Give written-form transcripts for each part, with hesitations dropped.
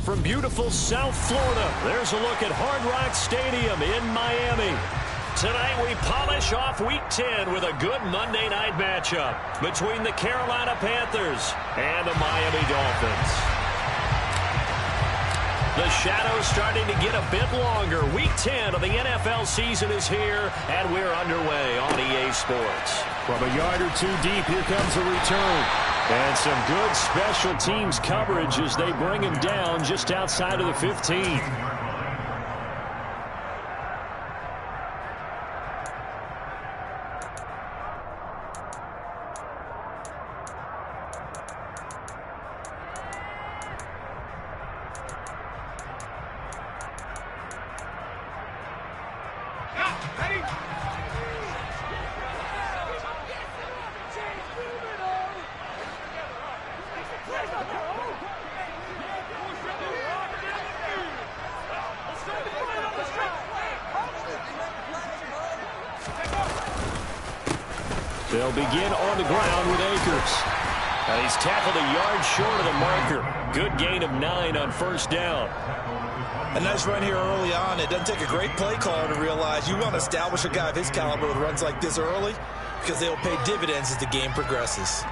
from beautiful South Florida. There's a look at Hard Rock Stadium in Miami. Tonight we polish off Week 10 with a good Monday night matchup between the Carolina Panthers and the Miami Dolphins. The shadow's starting to get a bit longer. Week 10 of the NFL season is here, and we're underway on EA Sports. From a yard or two deep, here comes a return. And some good special teams coverage as they bring him down just outside of the 15. They'll begin on the ground with Akers. And he's tackled a yard short of the marker. Good gain of 9 on first down. A nice run here early on. It doesn't take a great play caller to realize you want to establish a guy of his caliber with runs like this early because they'll pay dividends as the game progresses.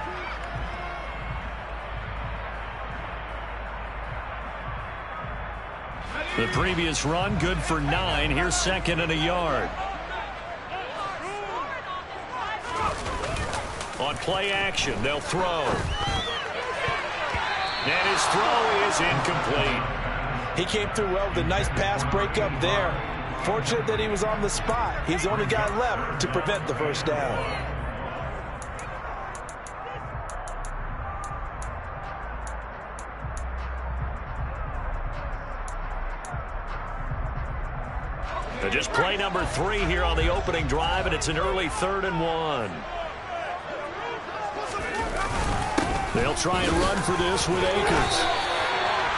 The previous run good for 9. Here's second and a yard. On play action, they'll throw. And his throw is incomplete. He came through well with a nice pass breakup there. Fortunate that he was on the spot. He's the only guy left to prevent the first down. Just play number 3 here on the opening drive, and it's an early 3rd and 1. They'll try and run for this with Akers.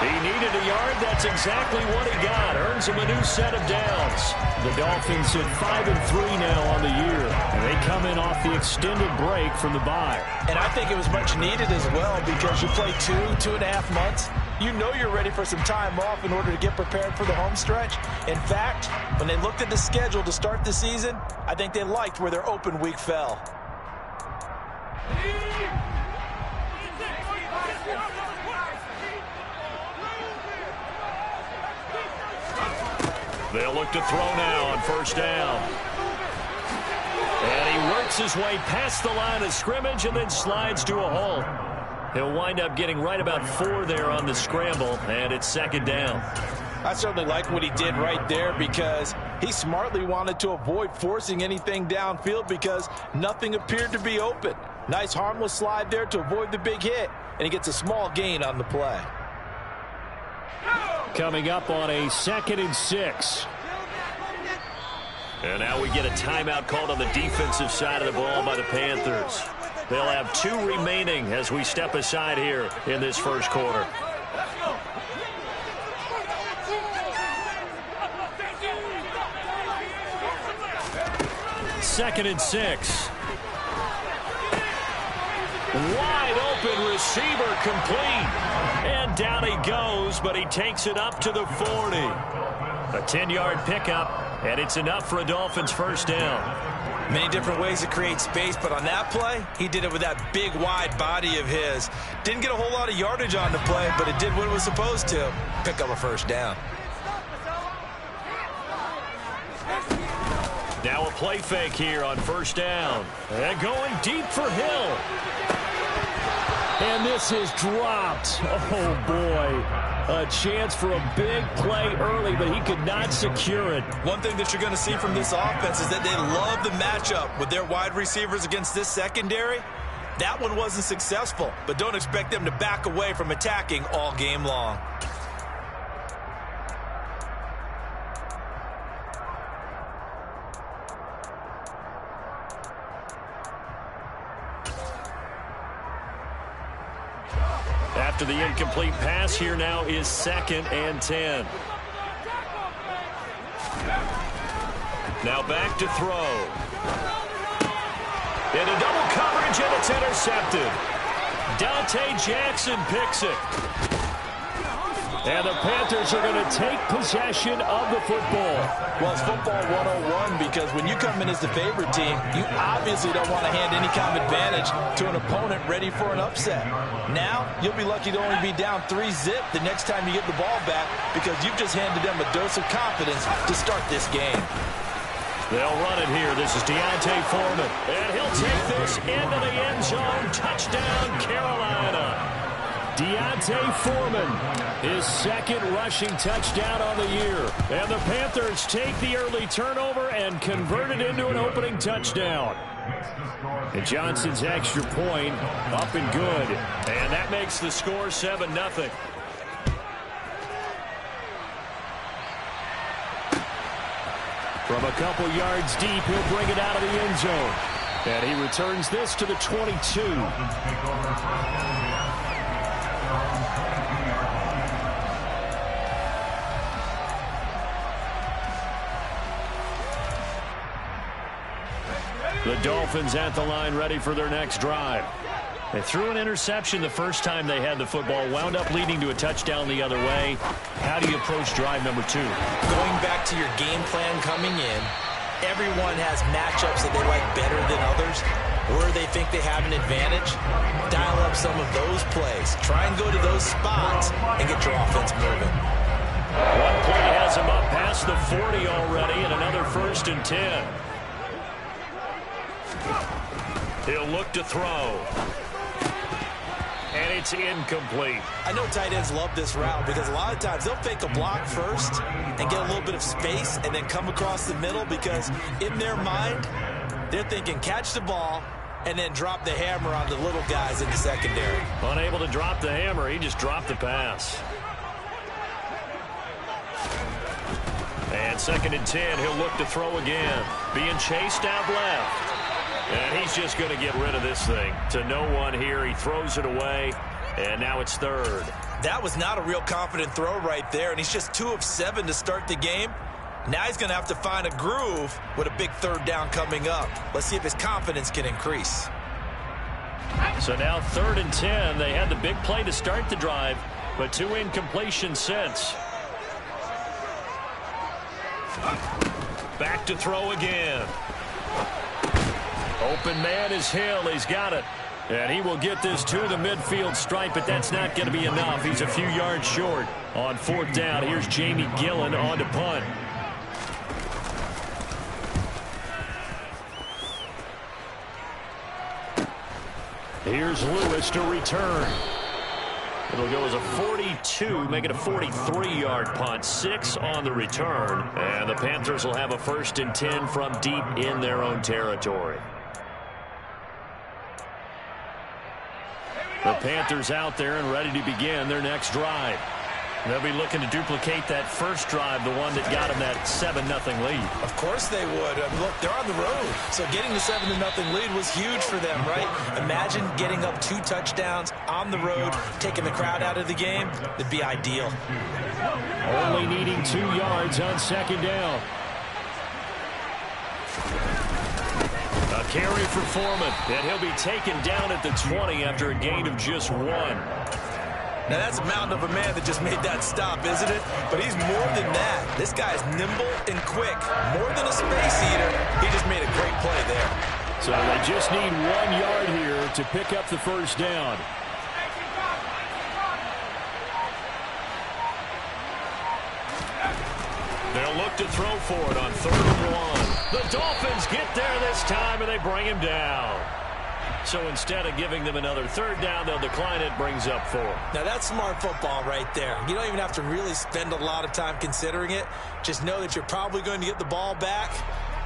He needed a yard. That's exactly what he got. Earns him a new set of downs. The Dolphins sit 5-3 now on the year, and they come in off the extended break from the bye. And I think it was much needed as well because you play 2.5 months. You know you're ready for some time off in order to get prepared for the home stretch. In fact, when they looked at the schedule to start the season, I think they liked where their open week fell. They'll look to throw now on first down. And he works his way past the line of scrimmage and then slides to a halt. He'll wind up getting right about 4 there on the scramble, and it's second down. I certainly like what he did right there because he smartly wanted to avoid forcing anything downfield because nothing appeared to be open. Nice harmless slide there to avoid the big hit, and he gets a small gain on the play. Coming up on a 2nd and 6. And now we get a timeout called on the defensive side of the ball by the Panthers. They'll have 2 remaining as we step aside here in this first quarter. Second and 6. Wide open receiver complete. And down he goes, but he takes it up to the 40. A 10-yard pickup, and it's enough for a Dolphins first down. Many different ways to create space, but on that play, he did it with that big, wide body of his. Didn't get a whole lot of yardage on the play, but it did what it was supposed to. Pick up a first down. Now a play fake here on first down. And going deep for Hill. And this is dropped. Oh, boy. A chance for a big play early, but he could not secure it. One thing that you're going to see from this offense is that they love the matchup with their wide receivers against this secondary. That one wasn't successful, but don't expect them to back away from attacking all game long. After the incomplete pass, here now is 2nd and 10. Now back to throw. Into double coverage, and it's intercepted. Dante Jackson picks it. And the Panthers are going to take possession of the football. Well, it's football 101 because when you come in as the favorite team, you obviously don't want to hand any kind of advantage to an opponent ready for an upset. Now, you'll be lucky to only be down 3-zip the next time you get the ball back because you've just handed them a dose of confidence to start this game. They'll run it here. This is D'Onta Foreman. And he'll take this into the end zone. Touchdown, Carolina. D'Onta Foreman, his second rushing touchdown on the year. And the Panthers take the early turnover and convert it into an opening touchdown. And Johnson's extra point up and good. And that makes the score 7-0. From a couple yards deep, he'll bring it out of the end zone. And he returns this to the 22. The Dolphins at the line ready for their next drive. They threw an interception the first time they had the football, wound up leading to a touchdown the other way. How do you approach drive number 2? Going back to your game plan coming in, everyone has matchups that they like better than others, where they think they have an advantage. Dial up some of those plays. Try and go to those spots and get your offense moving. One play has him up past the 40 already, and another 1st and 10. He'll look to throw. And it's incomplete. I know tight ends love this route because a lot of times they'll fake a block first and get a little bit of space and then come across the middle because in their mind, they're thinking catch the ball and then drop the hammer on the little guys in the secondary. Unable to drop the hammer, he just dropped the pass. And 2nd and 10, he'll look to throw again. Being chased out left. And he's just going to get rid of this thing. To no one here. He throws it away. And now it's 3rd. That was not a real confident throw right there. And he's just 2 of 7 to start the game. Now he's going to have to find a groove with a big 3rd down coming up. Let's see if his confidence can increase. So now 3rd and 10. They had the big play to start the drive, but 2 incompletions since. Back to throw again. Open man is Hill. He's got it. And he will get this to the midfield stripe, but that's not going to be enough. He's a few yards short on 4th down. Here's Jamie Gillen on to punt. Here's Lewis to return. It'll go as a 42, make it a 43-yard punt. 6 on the return. And the Panthers will have a 1st and 10 from deep in their own territory. The Panthers out there and ready to begin their next drive. They'll be looking to duplicate that first drive, the one that got them that 7-0 lead. Of course they would. I mean, look, they're on the road. So getting the 7-0 lead was huge for them, right? Imagine getting up 2 touchdowns on the road, taking the crowd out of the game. It'd be ideal. Only needing 2 yards on 2nd down. A carry for Foreman, and he'll be taken down at the 20 after a gain of just 1. Now, that's a mountain of a man that just made that stop, isn't it? But he's more than that. This guy is nimble and quick. More than a space eater. He just made a great play there. So they just need 1 yard here to pick up the 1st down. They'll look to throw for it on 3rd and 1. The Dolphins get there this time, and they bring him down. So instead of giving them another 3rd down, they'll decline it, brings up 4. Now, that's smart football right there. You don't even have to really spend a lot of time considering it. Just know that you're probably going to get the ball back.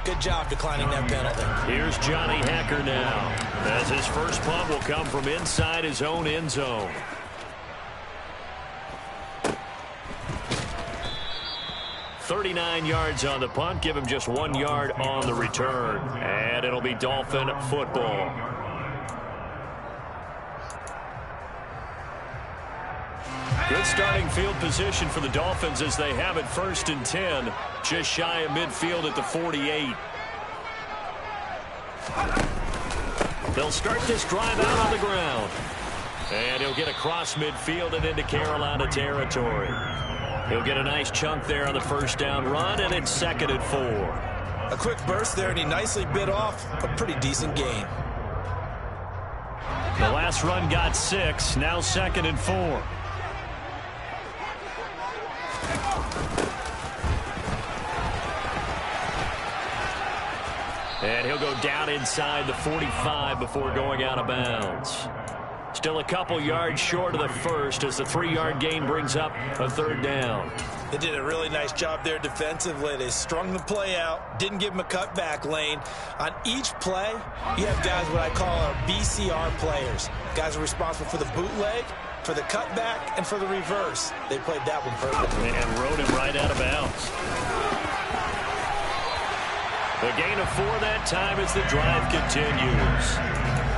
Good job declining that penalty. Here's Johnny Hacker now, as his first punt will come from inside his own end zone. .39 yards on the punt, give him just 1 yard on the return. And it'll be Dolphin football. Good starting field position for the Dolphins as they have it 1st and 10, just shy of midfield at the 48. They'll start this drive out on the ground. And he'll get across midfield and into Carolina territory. He'll get a nice chunk there on the first down run, and it's 2nd and 4. A quick burst there, and he nicely bit off a pretty decent gain. The last run got 6, now 2nd and 4. And he'll go down inside the 45 before going out of bounds. Still a couple yards short of the first as the 3-yard gain brings up a 3rd down. They did a really nice job there defensively. They strung the play out, didn't give him a cutback lane. On each play, you have guys what I call our BCR players. Guys are responsible for the bootleg, for the cutback, and for the reverse. They played that one perfectly. And rode him right out of bounds. The gain of 4 that time as the drive continues.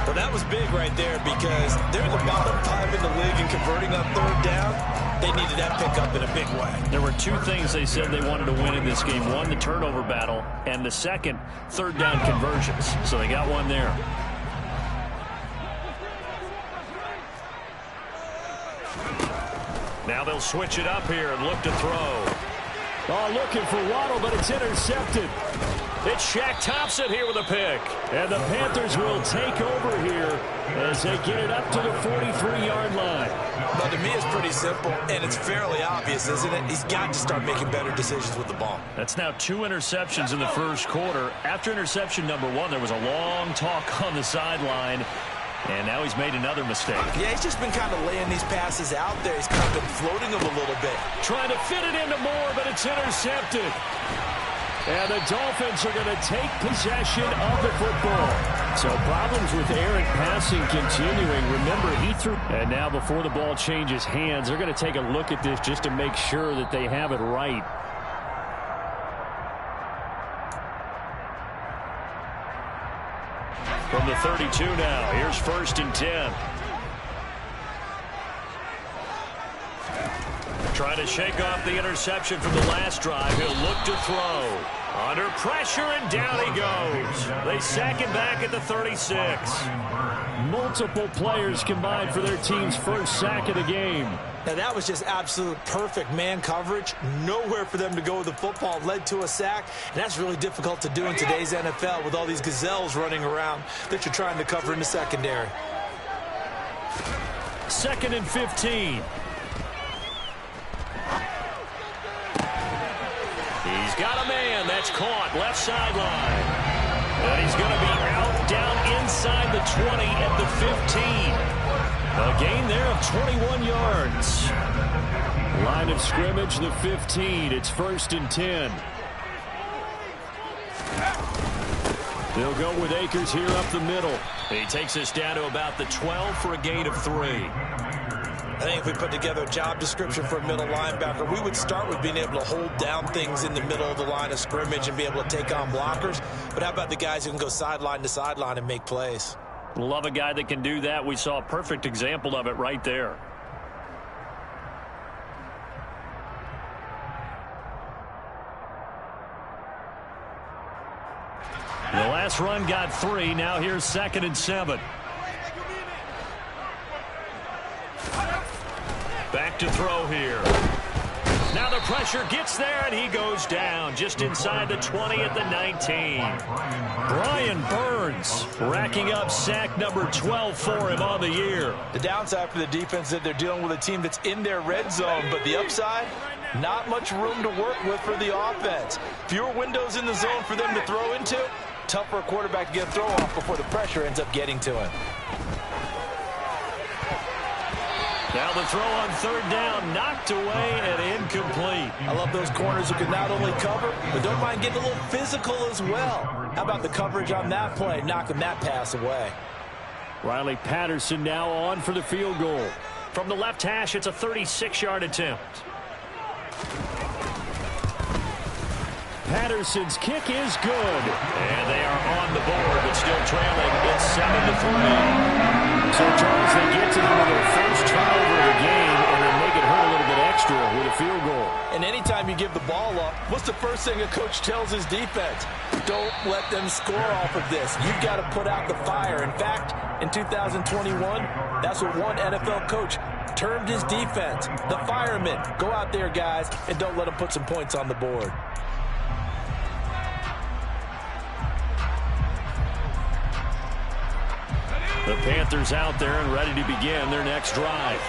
Well, that was big right there because they're the bottom 5 in the league in converting on 3rd down. They needed that pickup in a big way. There were 2 things they said they wanted to win in this game. One, the turnover battle, and the second, 3rd down conversions. So they got one there. Now they'll switch it up here and look to throw. Oh, looking for Waddle, but it's intercepted. It's Shaq Thompson here with a pick. And the Panthers will take over here as they get it up to the 43-yard line. Well, to me, it's pretty simple, and it's fairly obvious, isn't it? He's got to start making better decisions with the ball. That's now 2 interceptions in the first quarter. After interception number 1, there was a long talk on the sideline. And now he's made another mistake. Yeah, he's just been kind of laying these passes out there. He's kind of been floating them a little bit. Trying to fit it into Moore, but it's intercepted. And the Dolphins are going to take possession of the football. So problems with errant passing continuing. Remember, he threw. And now before the ball changes hands, they're going to take a look at this just to make sure that they have it right. From the 32 now, here's 1st and 10. Trying to shake off the interception from the last drive. He'll look to throw. Under pressure, and down he goes. They sack him back at the 36. Multiple players combined for their team's first sack of the game. Now, that was just absolute perfect man coverage. Nowhere for them to go with the football. Led to a sack, and that's really difficult to do in today's NFL with all these gazelles running around that you're trying to cover in the secondary. 2nd and 15. He's got a man that's caught left sideline. And he's going to be out down inside the 20 at the 15. A gain there of 21 yards. Line of scrimmage, the 15. It's 1st and 10. They'll go with Akers here up the middle. He takes us down to about the 12 for a gain of 3. I think if we put together a job description for a middle linebacker, we would start with being able to hold down things in the middle of the line of scrimmage and be able to take on blockers. But how about the guys who can go sideline to sideline and make plays? Love a guy that can do that. We saw a perfect example of it right there. The last run got 3. Now here's 2nd and 7. Back to throw here. Now the pressure gets there, and he goes down just inside the 20 at the 19. Brian Burns racking up sack number 12 for him on the year. The downside for the defense is that they're dealing with a team that's in their red zone, but the upside, not much room to work with for the offense. Fewer windows in the zone for them to throw into. Tough for a quarterback to get a throw off before the pressure ends up getting to him. Now the throw on 3rd down, knocked away and incomplete. I love those corners who can not only cover, but don't mind getting a little physical as well. How about the coverage on that play, knocking that pass away? Riley Patterson now on for the field goal. From the left hash, it's a 36-yard attempt. Patterson's kick is good. And they are on the board, but still trailing. It's 7-3. So, Charles, they get to them with their first turnover of the game, and then make it hurt a little bit extra with a field goal. And anytime you give the ball up, what's the first thing a coach tells his defense? Don't let them score off of this. You've got to put out the fire. In fact, in 2021? That's what one NFL coach termed his defense. The firemen. Go out there, guys, and don't let them put some points on the board. The Panthers out there and ready to begin their next drive.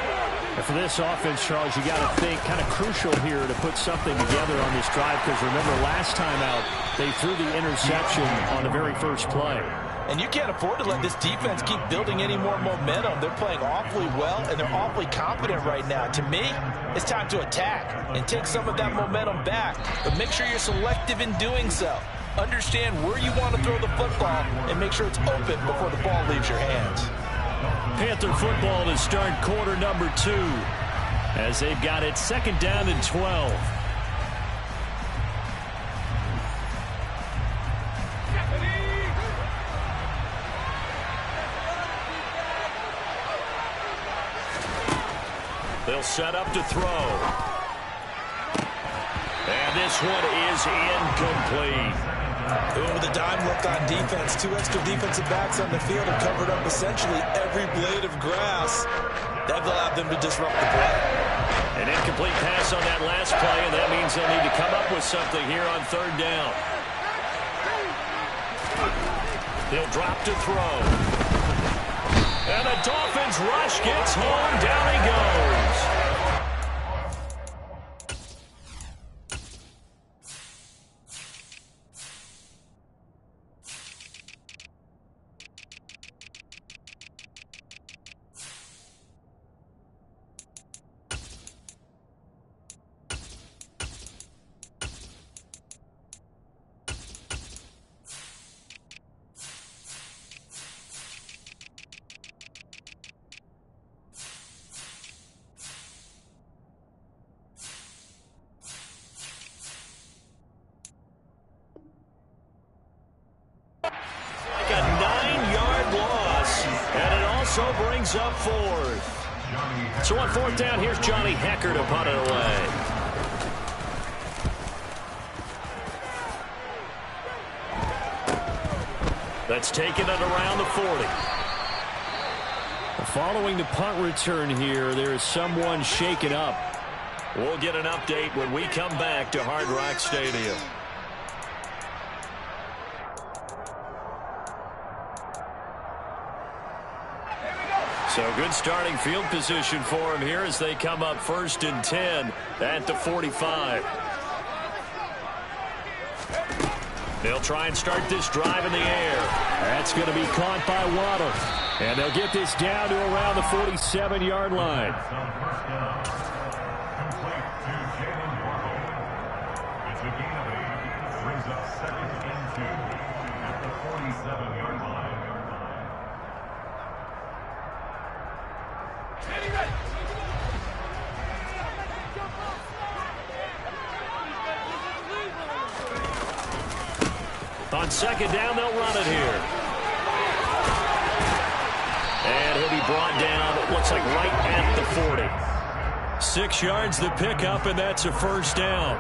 And for this offense, Charles, you got to think kind of crucial here to put something together on this drive, because remember last time out they threw the interception on the very first play. And you can't afford to let this defense keep building any more momentum. They're playing awfully well, and they're awfully confident right now. To me, it's time to attack and take some of that momentum back. But make sure you're selective in doing so. Understand where you want to throw the football and make sure it's open before the ball leaves your hands. Panther football to start quarter number 2 as they've got it 2nd down and 12. They'll set up to throw. And this one is incomplete. With a dime look on defense, 2 extra defensive backs on the field have covered up essentially every blade of grass. That allowed them to disrupt the play. An incomplete pass on that last play, and that means they'll need to come up with something here on 3rd down. They'll drop to throw. And the Dolphins rush gets home. Down he goes. Brings up 4th. So on 4th down, here's Johnny Hecker to punt it away. That's taken it around the 40. Following the punt return here, there is someone shaken up. We'll get an update when we come back to Hard Rock Stadium. So good starting field position for him here as they come up 1st and 10 at the 45. They'll try and start this drive in the air. That's going to be caught by Waddle. And they'll get this down to around the 47-yard line. It's a gain of 8. Brings up 2nd and 2 at the 47-yard line. On 2nd down, they'll run it here. And he'll be brought down, it looks like right at the 40. 6 yards the pickup, and that's a 1st down.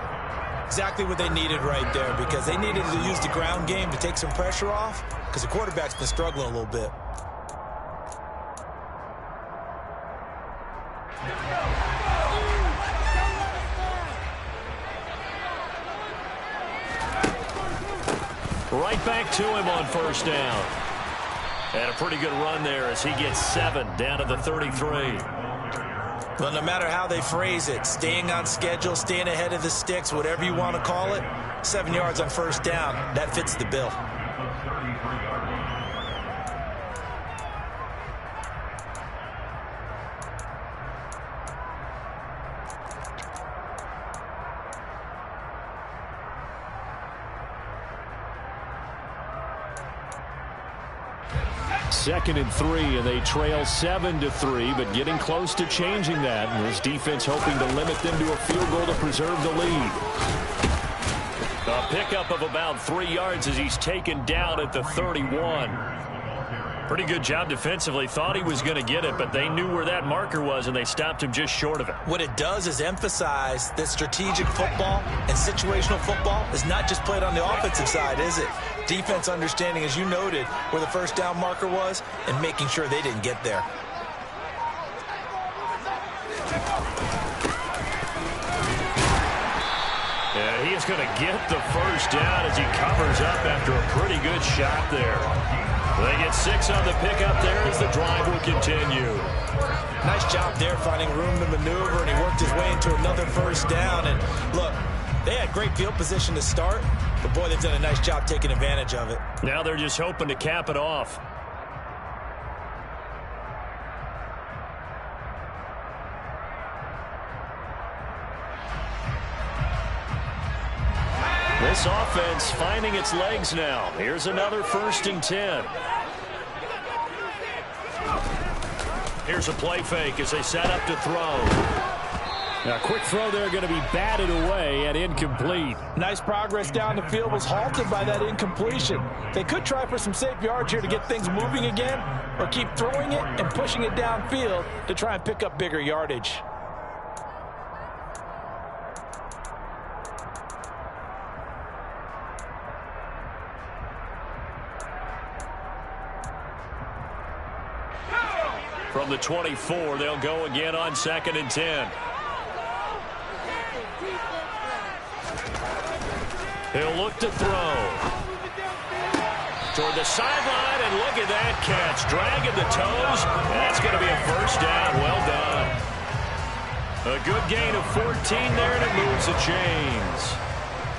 Exactly what they needed right there, because they needed to use the ground game to take some pressure off, because the quarterback's been struggling a little bit. Right back to him on 1st down. And a pretty good run there as he gets 7 down to the 33. Well, no matter how they phrase it, staying on schedule, staying ahead of the sticks, whatever you want to call it, 7 yards on 1st down, that fits the bill. Second and 3, and they trail 7-3, but getting close to changing that. And this defense hoping to limit them to a field goal to preserve the lead. A pickup of about 3 yards as he's taken down at the 31. Pretty good job defensively. Thought he was going to get it, but they knew where that marker was, and they stopped him just short of it. What it does is emphasize that strategic football and situational football is not just played on the offensive side, is it? Defense understanding, as you noted, where the first down marker was and making sure they didn't get there. Yeah, he is going to get the first down as he covers up after a pretty good shot there. They get 6 on the pickup there as the drive will continue. Nice job there finding room to maneuver, and he worked his way into another first down. And look, they had great field position to start, but boy, they've done a nice job taking advantage of it. Now they're just hoping to cap it off. This offense finding its legs now. Here's another 1st and 10. Here's a play fake as they set up to throw. Now, quick throw there going to be batted away and incomplete. Nice progress down the field was halted by that incompletion. They could try for some safe yards here to get things moving again, or keep throwing it and pushing it downfield to try and pick up bigger yardage. From the 24, they'll go again on 2nd and 10. He'll look to throw. Toward the sideline, and look at that catch. Dragging the toes, and that's going to be a first down. Well done. A good gain of 14 there, and it moves the chains.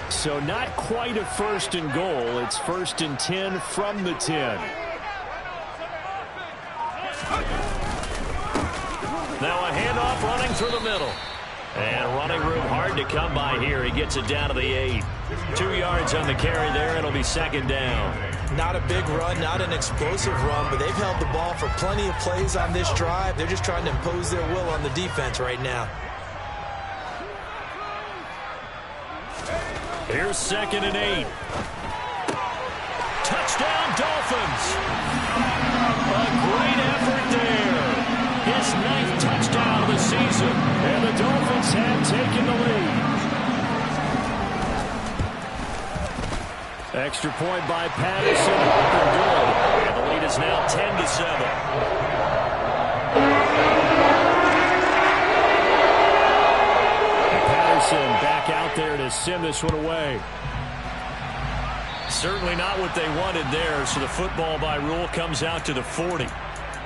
So not quite a 1st and goal. It's 1st and 10 from the 10. Now a handoff running through the middle. And running room hard to come by here. He gets it down to the 8. 2 yards on the carry there. It'll be 2nd down. Not a big run, not an explosive run, but they've held the ball for plenty of plays on this drive. They're just trying to impose their will on the defense right now. Here's 2nd and 8. Touchdown, Dolphins. A great effort there. His 9th touchdown of the season, and the Dolphins have taken the lead. Extra point by Patterson, up and good. And the lead is now 10-7. Patterson back out there to send this one away. Certainly not what they wanted there, so the football by rule comes out to the 40.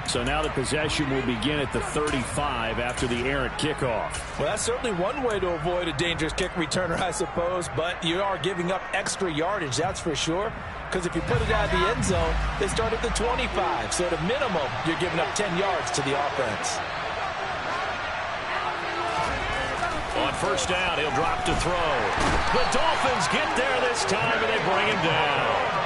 So now the possession will begin at the 35 after the errant kickoff. Well, that's certainly one way to avoid a dangerous kick returner, I suppose, but you are giving up extra yardage, that's for sure, because if you put it out of the end zone, they start at the 25. So at a minimum, you're giving up 10 yards to the offense. On 1st down, he'll drop to throw. The Dolphins get there this time, and they bring him down.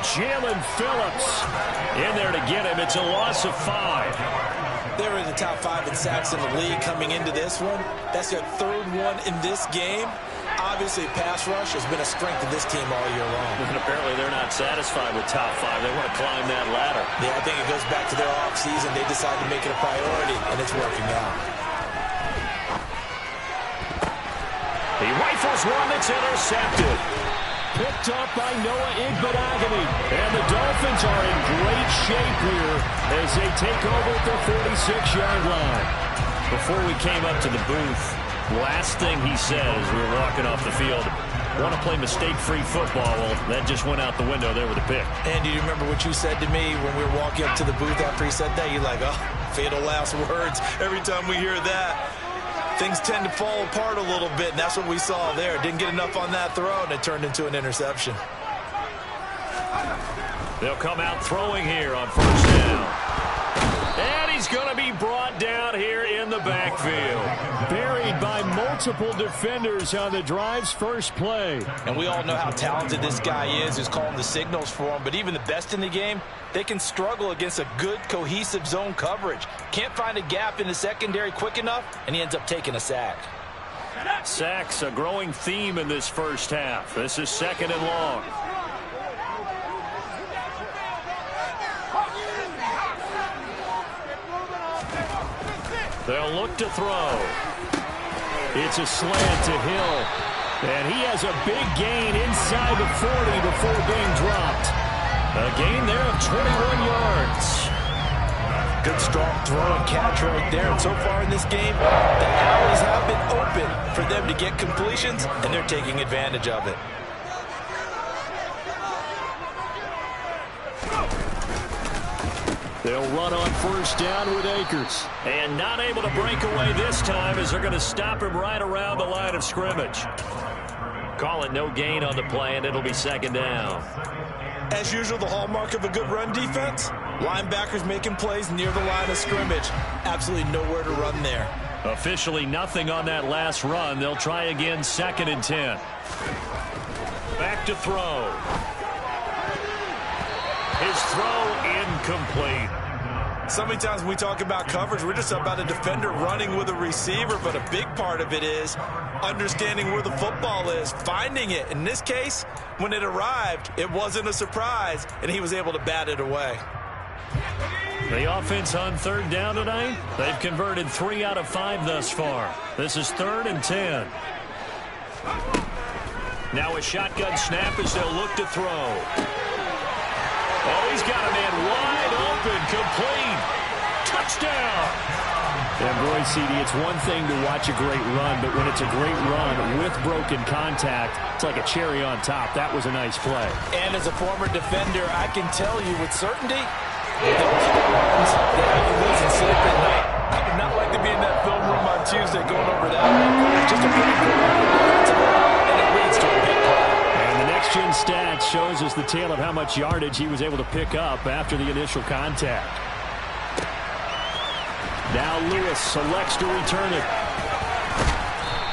Jalen Phillips in there to get him. It's a loss of 5. They were in the top 5 in sacks in the league coming into this one. That's their 3rd one in this game. Obviously, pass rush has been a strength of this team all year long. And apparently they're not satisfied with top 5. They want to climb that ladder. Yeah, I think it goes back to their offseason. They decided to make it a priority, and it's working out. He rifles one that's intercepted. Picked up by Noah Igbenogany. And the Dolphins are in great shape here as they take over at the 46-yard line. Before we came up to the booth, last thing he said as we were walking off the field, want to play mistake-free football. Well, that just went out the window there with a pick. And do you remember what you said to me when we were walking up to the booth after he said that? You're like, oh, fatal last words. Every time we hear that, things tend to fall apart a little bit, and that's what we saw there. Didn't get enough on that throw, and it turned into an interception. They'll come out throwing here on 1st down. And he's going to be brought down here in the backfield. Buried by multiple defenders on the drive's first play. And we all know how talented this guy is who's calling the signals for him, but even the best in the game, they can struggle against a good, cohesive zone coverage. Can't find a gap in the secondary quick enough, and he ends up taking a sack. Sacks, a growing theme in this first half. This is 2nd and long. They'll look to throw. It's a slant to Hill. And he has a big gain inside the 40 before being dropped. A gain there of 21 yards. Good strong throw and catch right there. And so far in this game, the alleys have been open for them to get completions, and they're taking advantage of it. They'll run on first down with Akers. And not able to break away this time as they're going to stop him right around the line of scrimmage. Call it no gain on the play, and it'll be second down. As usual, the hallmark of a good run defense, linebackers making plays near the line of scrimmage. Absolutely nowhere to run there. Officially nothing on that last run. They'll try again, 2nd and 10. Back to throw. His throw incomplete. So many times when we talk about coverage, we're just about a defender running with a receiver, but a big part of it is understanding where the football is, finding it. In this case, when it arrived, it wasn't a surprise, and he was able to bat it away. The offense on 3rd down tonight, they've converted 3 out of 5 thus far. This is 3rd and 10. Now a shotgun snap as they'll look to throw. Oh, he's got a man wide open, complete. Touchdown. And boy, CD, it's one thing to watch a great run, but when it's a great run with broken contact, it's like a cherry on top. That was a nice play. And as a former defender, I can tell you with certainty, those are the runs that have you losing sleep at night. I would not like to be in that film room on Tuesday going over that one. Just a pretty good run, and it leads to a big play. And the next-gen stat shows us the tale of how much yardage he was able to pick up after the initial contact. Now Lewis selects to return it.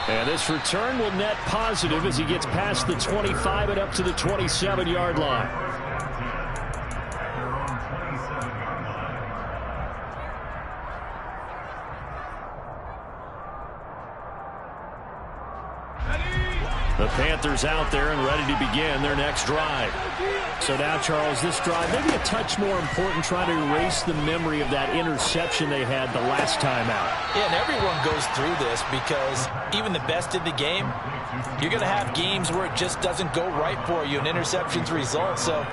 And this return will net positive as he gets past the 25 and up to the 27-yard line. The Panthers out there and ready to begin their next drive. So now, Charles, this drive maybe a touch more important, trying to erase the memory of that interception they had the last time out. Yeah, and everyone goes through this because even the best in the game, you're going to have games where it just doesn't go right for you and interceptions result. So,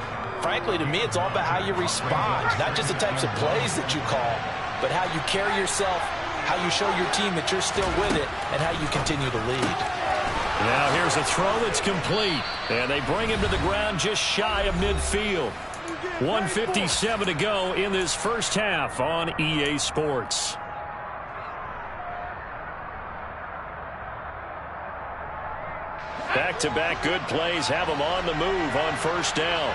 frankly, to me, it's all about how you respond, not just the types of plays that you call, but how you carry yourself, how you show your team that you're still with it, and how you continue to lead. Now here's a throw that's complete. And they bring him to the ground just shy of midfield. 1:57 to go in this first half on EA Sports. Back-to-back good plays have them on the move on first down.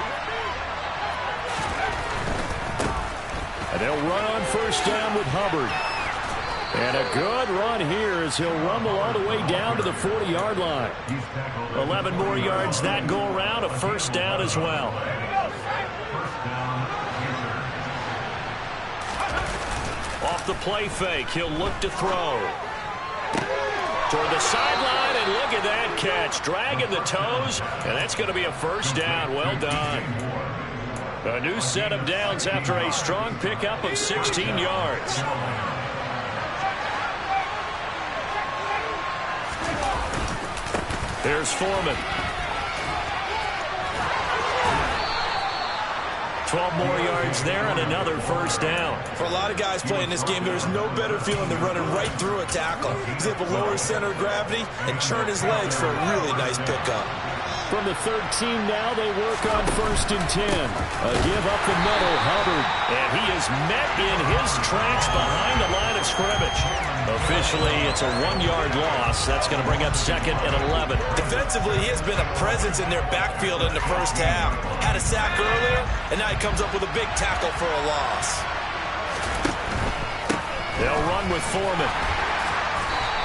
And they'll run on first down with Hubbard. And a good run here as he'll rumble all the way down to the 40-yard line. 11 more yards that go around, a first down as well. Off the play fake, he'll look to throw. Toward the sideline, and look at that catch. Dragging the toes, and that's going to be a first down. Well done. A new set of downs after a strong pickup of 16 yards. Here's Foreman. 12 more yards there and another first down. For a lot of guys playing this game, there's no better feeling than running right through a tackle. He's able to lower his center of gravity and churn his legs for a really nice pickup. From the 13 now, they work on first and 10. A give up the middle, Hubbard. And he is met in his tracks behind the line of scrimmage. Officially, it's a 1-yard loss. That's going to bring up 2nd and 11. Defensively, he has been a presence in their backfield in the first half. Had a sack earlier, and now he comes up with a big tackle for a loss. They'll run with Foreman.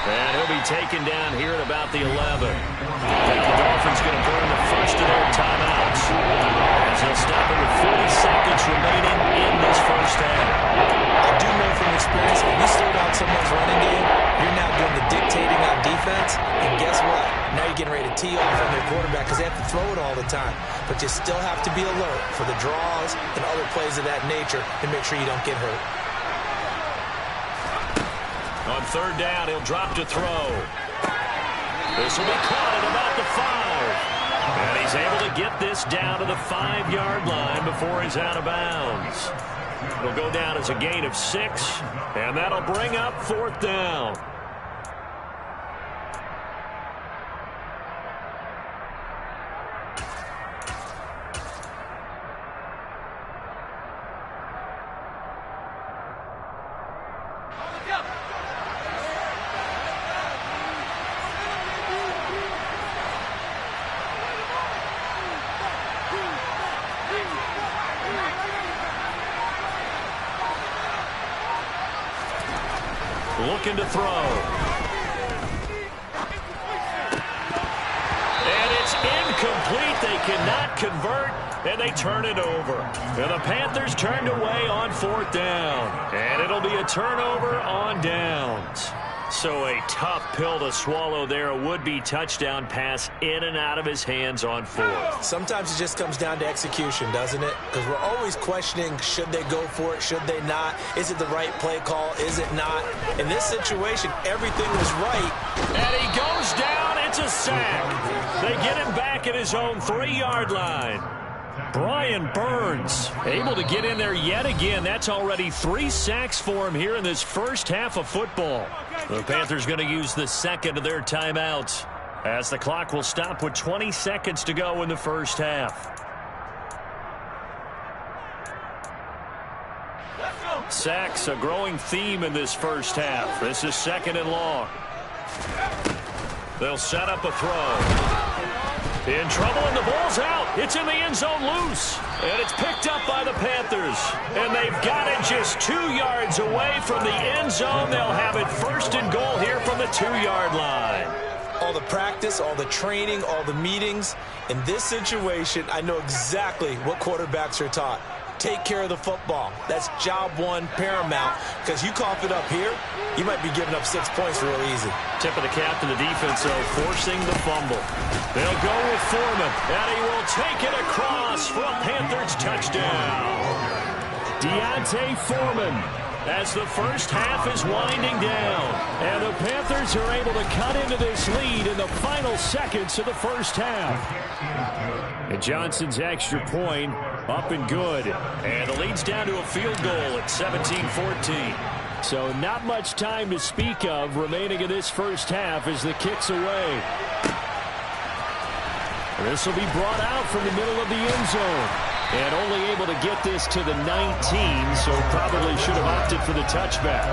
And he'll be taken down here at about the 11. Now the Dolphins going to burn the first of their timeouts as they'll stop it with 40 seconds remaining in this first half. I do know from experience, when you slow down someone's running game, you're now doing the dictating on defense, and guess what? Now you're getting ready to tee off on their quarterback because they have to throw it all the time. But you still have to be alert for the draws and other plays of that nature to make sure you don't get hurt. On third down, he'll drop to throw. This will be caught at about the 5. And he's able to get this down to the 5-yard line before he's out of bounds. It'll go down as a gain of 6, and that'll bring up fourth down. Looking to throw. And it's incomplete. They cannot convert, and they turn it over. And the Panthers turned away on fourth down. And it'll be a turnover on downs. So a tough pill to swallow there. A would-be touchdown pass in and out of his hands on fourth. Sometimes it just comes down to execution, doesn't it? Because we're always questioning, should they go for it, should they not? Is it the right play call, is it not? In this situation, everything was right. And he goes down. It's a sack. They get him back at his own 3-yard line. Brian Burns able to get in there yet again. That's already 3 sacks for him here in this first half of football. The Panthers going to use the second of their timeouts as the clock will stop with 20 seconds to go in the first half. Sacks a growing theme in this first half. This is second and long. They'll set up a throw. In trouble, and the ball's out. It's in the end zone loose. And it's picked up by the Panthers. And they've got it just 2 yards away from the end zone. They'll have it first and goal here from the 2-yard line. All the practice, all the training, all the meetings. In this situation, I know exactly what quarterbacks are taught. Take care of the football. That's job one, paramount. Because you cough it up here, you might be giving up 6 points real easy. Tip of the cap to the defense, though, forcing the fumble. They'll go with Foreman, and he will take it across for a Panthers touchdown. Deontay Foreman, as the first half is winding down. And the Panthers are able to cut into this lead in the final seconds of the first half. And Johnson's extra point up and good. And the lead's down to a field goal at 17-14. So not much time to speak of remaining in this first half as the kick's away. This will be brought out from the middle of the end zone. And only able to get this to the 19, so probably should have opted for the touchback.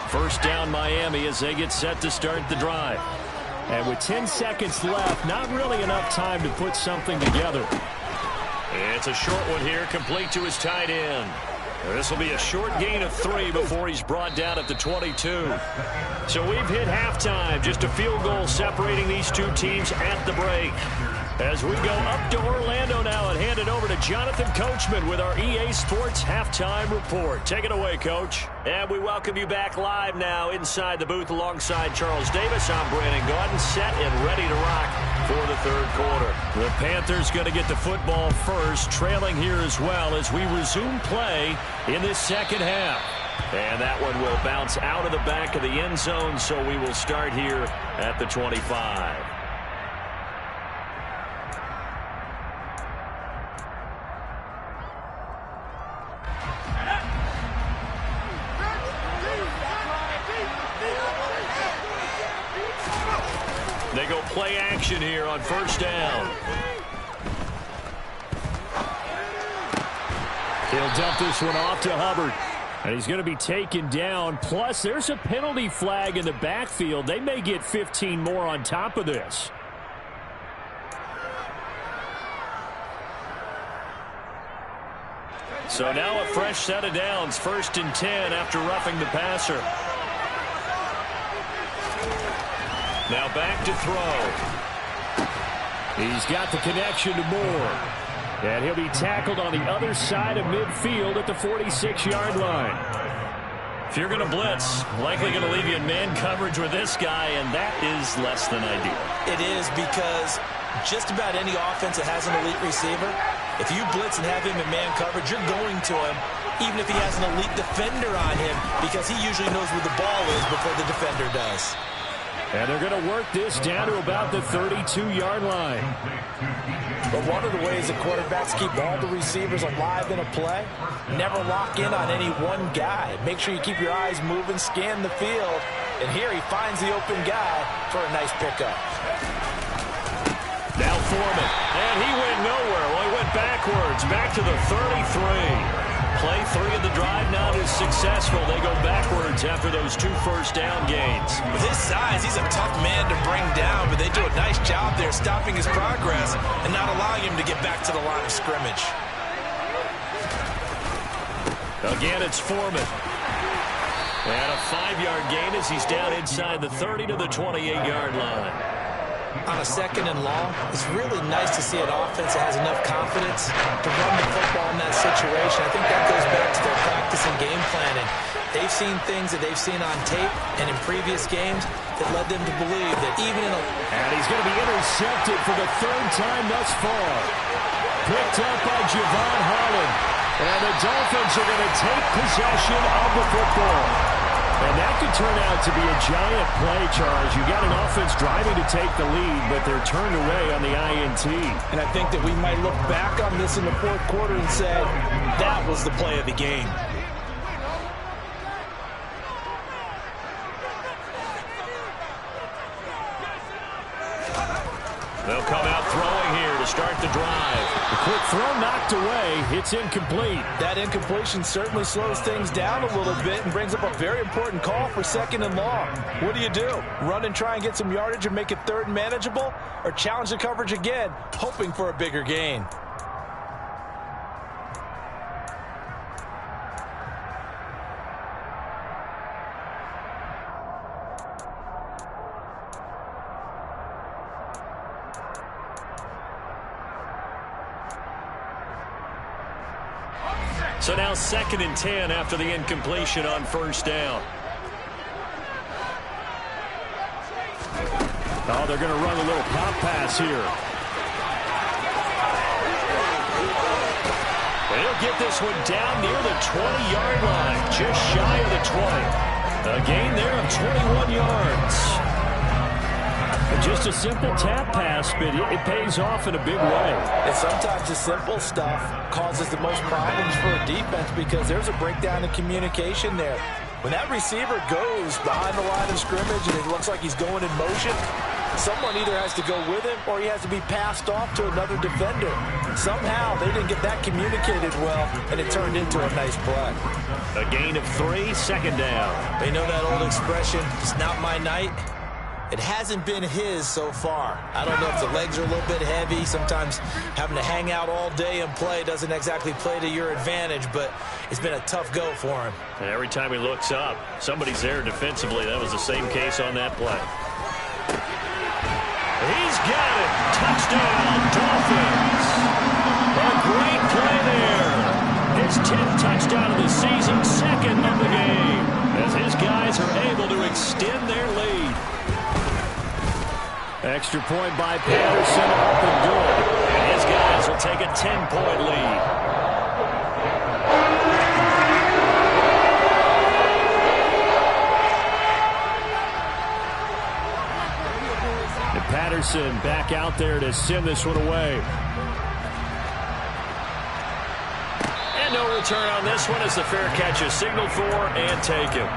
First down Miami as they get set to start the drive. And with 10 seconds left, not really enough time to put something together. It's a short one here, complete to his tight end. This will be a short gain of 3 before he's brought down at the 22. So we've hit halftime, just a field goal separating these two teams at the break. As we go up to Orlando now and hand it over to Jonathan Coachman with our EA Sports Halftime Report. Take it away, Coach. And we welcome you back live now inside the booth alongside Charles Davis. I'm Brandon Gaudin, set and ready to rock for the third quarter. The Panthers going to get the football first, trailing here as well as we resume play in this second half. And that one will bounce out of the back of the end zone, so we will start here at the 25. They go play action here on first down. He'll dump this one off to Hubbard. And he's going to be taken down. Plus, there's a penalty flag in the backfield. They may get 15 more on top of this. So now a fresh set of downs. 1st and 10 after roughing the passer. Now back to throw. He's got the connection to Moore. And he'll be tackled on the other side of midfield at the 46-yard line. If you're going to blitz, likely going to leave you in man coverage with this guy, and that is less than ideal. It is, because just about any offense that has an elite receiver If you blitz and have him in man coverage, you're going to him, even if he has an elite defender on him, because he usually knows where the ball is before the defender does. And they're going to work this down to about the 32-yard line. But one of the ways the quarterbacks keep all the receivers alive in a play, never lock in on any one guy. Make sure you keep your eyes moving, scan the field. And here he finds the open guy for a nice pickup. Now Foreman, and he went nowhere. Well, he went backwards, back to the 33. Play 3 of the drive not as successful. They go backwards after those 2 first-down gains. With his size, he's a tough man to bring down, but they do a nice job there stopping his progress and not allowing him to get back to the line of scrimmage. Again, it's Foreman. And a 5-yard gain as he's down inside the 30 to the 28-yard line. On a 2nd and long, it's really nice to see an offense that has enough confidence to run the football in that situation. I think that goes back to their practice and game planning. They've seen things that they've seen on tape and in previous games that led them to believe that even in a... And he's going to be intercepted for the 3rd time thus far. Picked up by Javon Holland. And the Dolphins are going to take possession of the football. And that could turn out to be a giant play, Charles. You got an offense driving to take the lead, but they're turned away on the INT. And I think that we might look back on this in the 4th quarter and say, that was the play of the game. They'll come out throwing here to start the drive. The quick throw knocked away. It's incomplete. That incompletion certainly slows things down a little bit and brings up a very important call for 2nd and long. What do? Run and try and get some yardage and make it 3rd and manageable? Or challenge the coverage again, hoping for a bigger gain? So now 2nd and 10 after the incompletion on 1st down. Oh, they're going to run a little pop pass here. They'll get this one down near the 20-yard line, just shy of the 20. A gain there of 21 yards. Just a simple tap pass, but it pays off in a big way. And sometimes the simple stuff causes the most problems for a defense because there's a breakdown in communication there. When that receiver goes behind the line of scrimmage and it looks like he's going in motion, someone either has to go with him or he has to be passed off to another defender. Somehow they didn't get that communicated well, and it turned into a nice play. A gain of 3, 2nd down. They know that old expression, it's not my night. It hasn't been his so far. I don't know if the legs are a little bit heavy. Sometimes having to hang out all day and play doesn't exactly play to your advantage, but it's been a tough go for him. And every time he looks up, somebody's there defensively. That was the same case on that play. He's got it. Touchdown, Dolphins. A great play there. His 10th touchdown of the season, 2nd of the game, as his guys are able to extend their lead. Extra point by Patterson, up and good. And his guys will take a 10-point lead. And Patterson back out there to send this one away. And no return on this one as the fair catch is signaled for and taken.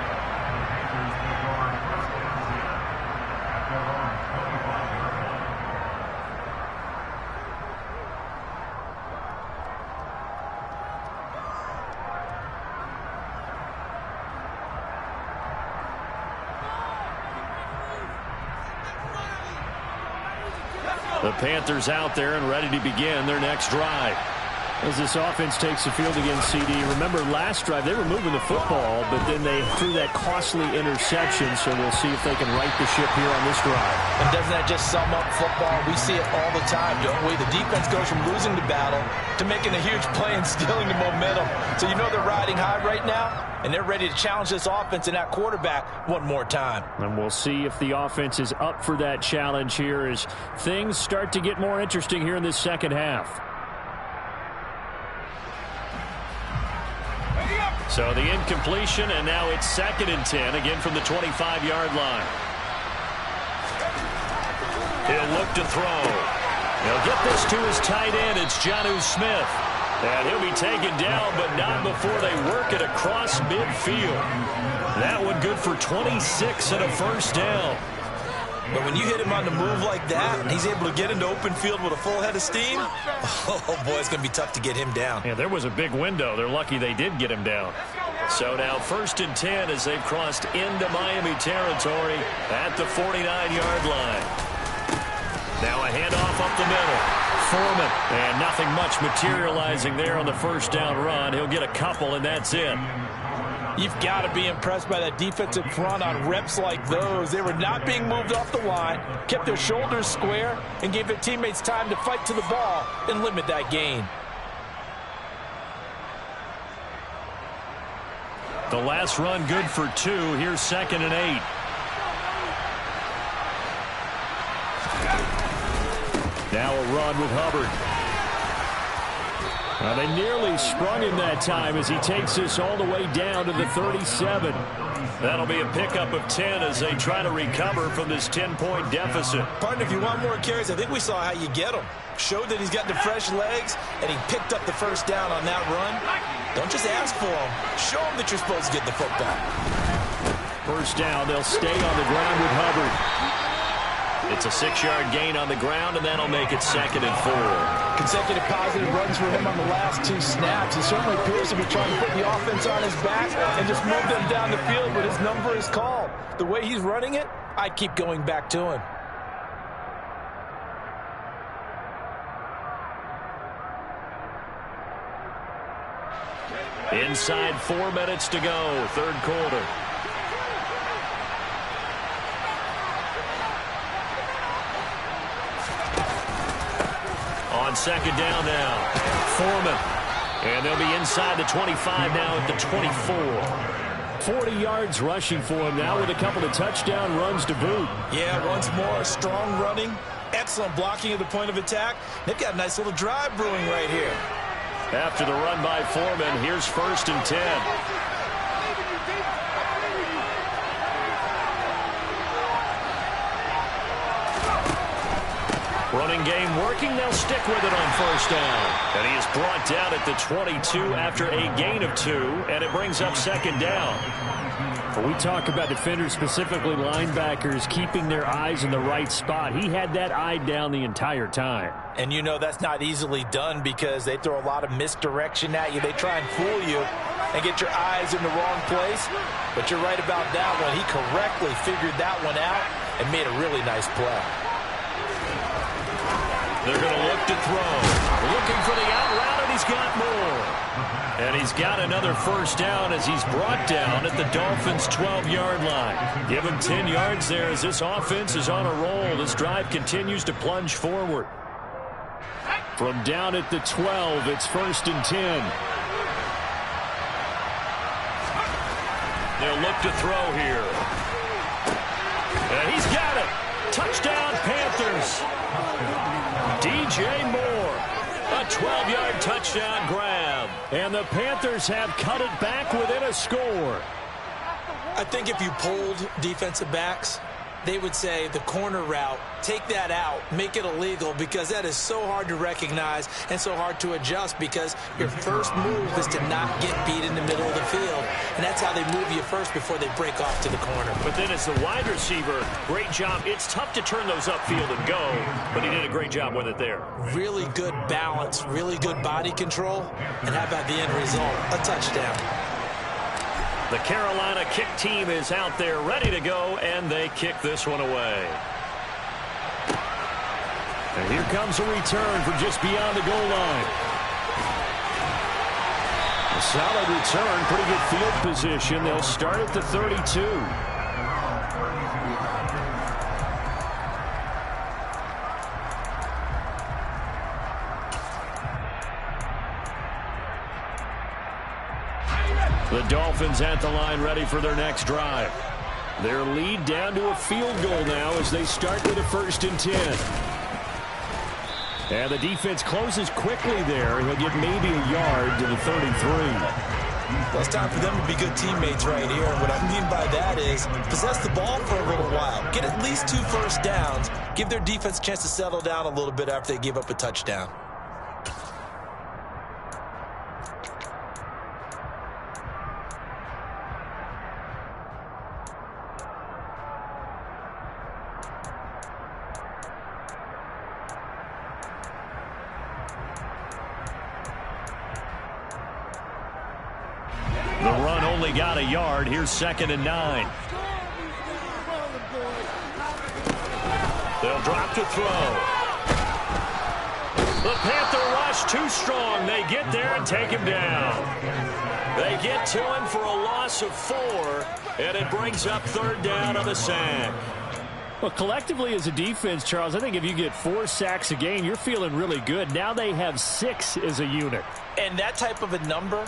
The Panthers out there and ready to begin their next drive. As this offense takes the field against CD. Remember last drive they were moving the football, but then they threw that costly interception, so we'll see if they can right the ship here on this drive. And doesn't that just sum up football? We see it all the time, don't we? The defense goes from losing the battle to making a huge play and stealing the momentum. So you know they're riding high right now, and they're ready to challenge this offense and that quarterback one more time. And we'll see if the offense is up for that challenge here as things start to get more interesting here in this second half. So the incompletion, and now it's 2nd and 10, again from the 25-yard line. He'll look to throw. He'll get this to his tight end. It's Jonnu Smith. And he'll be taken down, but not before they work it across midfield. That one good for 26 and a first down. But when you hit him on the move like that, and he's able to get into open field with a full head of steam, oh, boy, it's going to be tough to get him down. Yeah, there was a big window. They're lucky they did get him down. So now 1st and 10 as they've crossed into Miami territory at the 49-yard line. Now a handoff up the middle. Foreman. And nothing much materializing there on the first down run. He'll get a couple, and that's it. You've got to be impressed by that defensive front on reps like those. They were not being moved off the line, kept their shoulders square, and gave their teammates time to fight to the ball and limit that gain. The last run good for 2. Here's 2nd and 8. Now a run with Hubbard. They nearly sprung him that time as he takes this all the way down to the 37. That'll be a pickup of 10 as they try to recover from this 10-point deficit. Partner, if you want more carries, I think we saw how you get them. Showed that he's got the fresh legs, and he picked up the first down on that run. Don't just ask for them. Show them that you're supposed to get the football. First down, they'll stay on the ground with Hubbard. It's a 6-yard gain on the ground, and that'll make it 2nd and 4. Consecutive positive runs for him on the last 2 snaps. He certainly appears to be trying to put the offense on his back and just move them down the field, but his number is called. The way he's running it, I keep going back to him. Inside 4 minutes to go, 3rd quarter. On 2nd down now, Foreman. And they'll be inside the 25 now at the 24. 40 yards rushing for him now with a couple of touchdown runs to boot. Yeah, once more, strong running, excellent blocking at the point of attack. They've got a nice little drive brewing right here. After the run by Foreman, here's 1st and 10. Running game working. They'll stick with it on 1st down. And he is brought down at the 22 after a gain of 2, and it brings up 2nd down. When we talk about defenders, specifically linebackers, keeping their eyes in the right spot, he had that eye down the entire time. And you know that's not easily done because they throw a lot of misdirection at you. They try and fool you and get your eyes in the wrong place. But you're right about that one. He correctly figured that one out and made a really nice play. They're going to look to throw. Looking for the out route, and he's got more. And he's got another first down as he's brought down at the Dolphins' 12-yard line. Give him 10 yards there as this offense is on a roll. This drive continues to plunge forward. From down at the 12, it's 1st and 10. They'll look to throw here. And he's got it. Touchdown, Panthers. DJ Moore, a 12-yard touchdown grab. And the Panthers have cut it back within a score. I think if you polled defensive backs, they would say the corner route, take that out, make it illegal, because that is so hard to recognize and so hard to adjust because your first move is to not get beat in the middle of the field. And that's how they move you first before they break off to the corner. But then as the wide receiver, great job. It's tough to turn those upfield and go, but he did a great job with it there. Really good balance, really good body control. And how about the end result? A touchdown. The Carolina kick team is out there ready to go, and they kick this one away. And here comes a return from just beyond the goal line. A solid return, pretty good field position. They'll start at the 32. The Dolphins at the line ready for their next drive. Their lead down to a field goal now as they start with a 1st and 10. And the defense closes quickly there. He'll get maybe a yard to the 33. Well, it's time for them to be good teammates right here. And what I mean by that is possess the ball for a little while. Get at least 2 first downs. Give their defense a chance to settle down a little bit after they give up a touchdown. The run only got a yard. Here's 2nd and 9. They'll drop to throw. The Panther rush too strong. They get there and take him down. They get to him for a loss of 4, and it brings up 3rd down on the sack. Well, collectively as a defense, Charles, I think if you get 4 sacks a game, you're feeling really good. Now they have 6 as a unit. And that type of a number,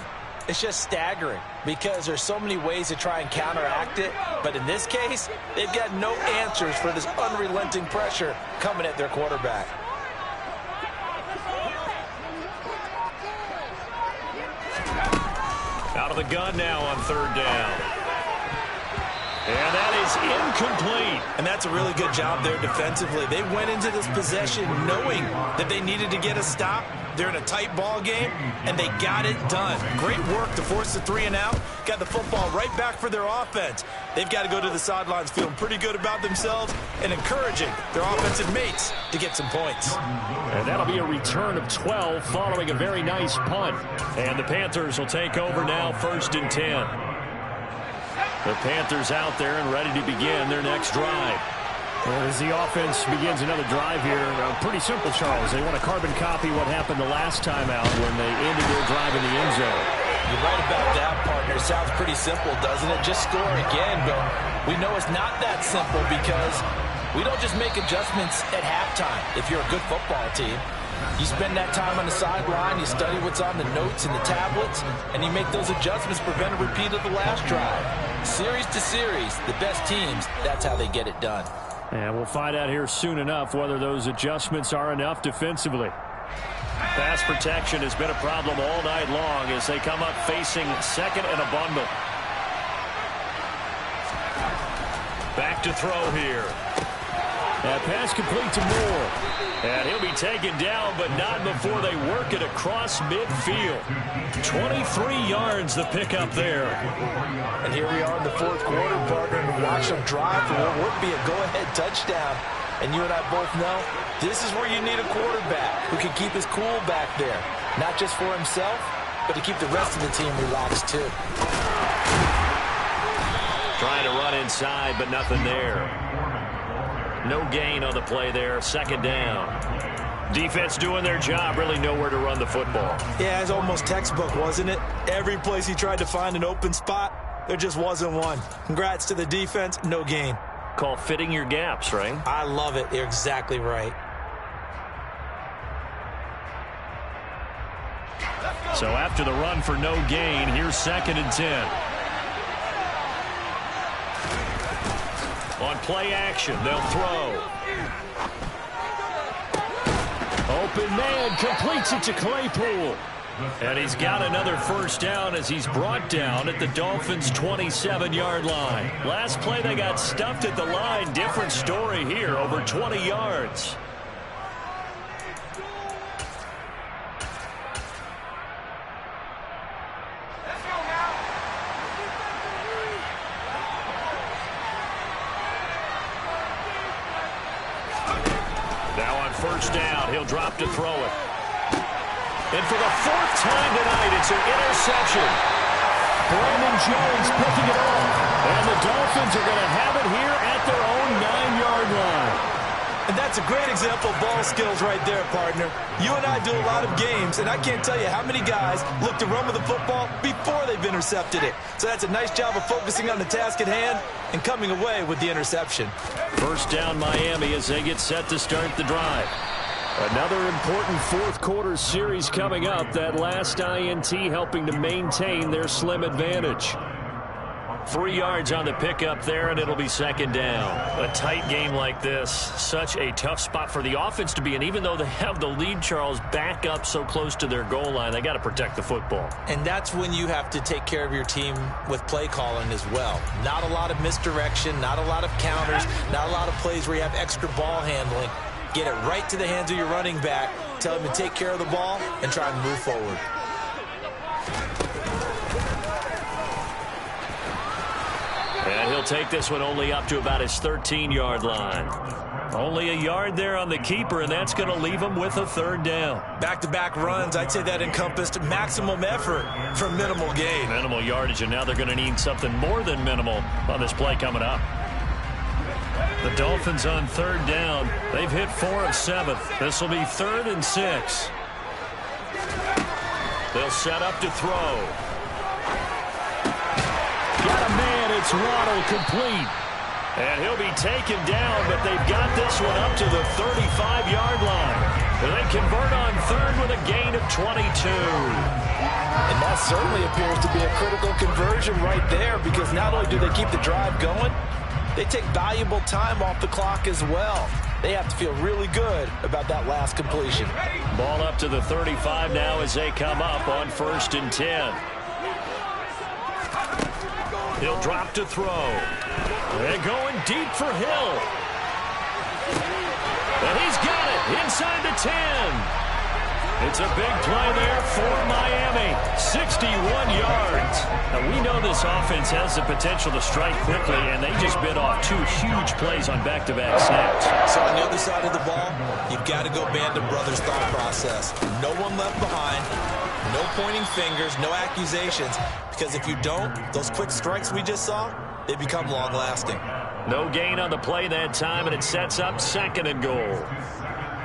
it's just staggering because there's so many ways to try and counteract it. But in this case, they've got no answers for this unrelenting pressure coming at their quarterback. Out of the gun now on 3rd down. And that is incomplete. And that's a really good job there defensively. They went into this possession knowing that they needed to get a stop. They're in a tight ball game, and they got it done. Great work to force the 3 and out. Got the football right back for their offense. They've got to go to the sidelines feeling pretty good about themselves and encouraging their offensive mates to get some points. And that'll be a return of 12 following a very nice punt. And the Panthers will take over now, 1st and 10. The Panthers out there and ready to begin their next drive. Well, as the offense begins another drive here, pretty simple, Charles. They want to carbon copy what happened the last time out when they ended their drive in the end zone. You're right about that, partner. Sounds pretty simple, doesn't it? Just score again, but we know it's not that simple because we don't just make adjustments at halftime if you're a good football team. You spend that time on the sideline, you study what's on the notes and the tablets, and you make those adjustments, prevent a repeat of the last drive. Series to series, the best teams, that's how they get it done. And we'll find out here soon enough whether those adjustments are enough defensively. Pass protection has been a problem all night long as they come up facing 2nd and a bundle. Back to throw here. That pass complete to Moore. And he'll be taken down, but not before they work it across midfield. 23 yards the pickup there. And here we are in the 4th quarter, partner, and watch them drive for what would be a go-ahead touchdown. And you and I both know this is where you need a quarterback who can keep his cool back there. Not just for himself, but to keep the rest of the team relaxed too. Trying to run inside, but nothing there. No gain on the play there, 2nd down. Defense doing their job, really nowhere to run the football. Yeah, it's almost textbook, wasn't it? Every place he tried to find an open spot, there just wasn't one. Congrats to the defense, no gain. Called fitting your gaps, right? I love it. You're exactly right. So after the run for no gain, here's 2nd and 10. On play action, they'll throw. Open man completes it to Claypool. And he's got another 1st down as he's brought down at the Dolphins' 27-yard line. Last play they got stuffed at the line. Different story here, over 20 yards. Now on 1st down, he'll drop to throw it. And for the 4th time tonight, it's an interception. Brandon Jones picking it off. And the Dolphins are going to have it here at their own 9-yard line. And that's a great example of ball skills right there, partner. You and I do a lot of games, and I can't tell you how many guys look to run with the football before they've intercepted it. So that's a nice job of focusing on the task at hand and coming away with the interception. 1st down Miami as they get set to start the drive. Another important 4th quarter series coming up. That last INT helping to maintain their slim advantage. 3 yards on the pickup there, and it'll be second down. A tight game like this, such a tough spot for the offense to be in. Even though they have the lead, Charles, back up so close to their goal line, they got to protect the football. And that's when you have to take care of your team with play calling as well. Not a lot of misdirection, not a lot of counters, not a lot of plays where you have extra ball handling. Get it right to the hands of your running back, tell him to take care of the ball, and try and move forward. And he'll take this one only up to about his 13-yard line. Only a yard there on the keeper, and that's going to leave him with a third down. Back-to-back runs, I'd say that encompassed maximum effort for minimal gain. Minimal yardage, and now they're going to need something more than minimal on this play coming up. The Dolphins on third down. They've hit 4 of 7. This will be 3rd and 6. They'll set up to throw. Got a man. It's Waddle, complete. And he'll be taken down, but they've got this one up to the 35-yard line. And they convert on third with a gain of 22. And that certainly appears to be a critical conversion right there, because not only do they keep the drive going, they take valuable time off the clock as well. They have to feel really good about that last completion. Ball up to the 35 now as they come up on 1st and 10. He'll drop to throw. They're going deep for Hill. And he's got it inside the 10. It's a big play there for Miami. 61 yards. Now, we know this offense has the potential to strike quickly, and they just bit off 2 huge plays on back-to-back snaps. So on the other side of the ball, you've got to go Band of Brothers thought process. No one left behind. No pointing fingers, no accusations. Because if you don't, those quick strikes we just saw, they become long-lasting. No gain on the play that time, and it sets up 2nd and goal.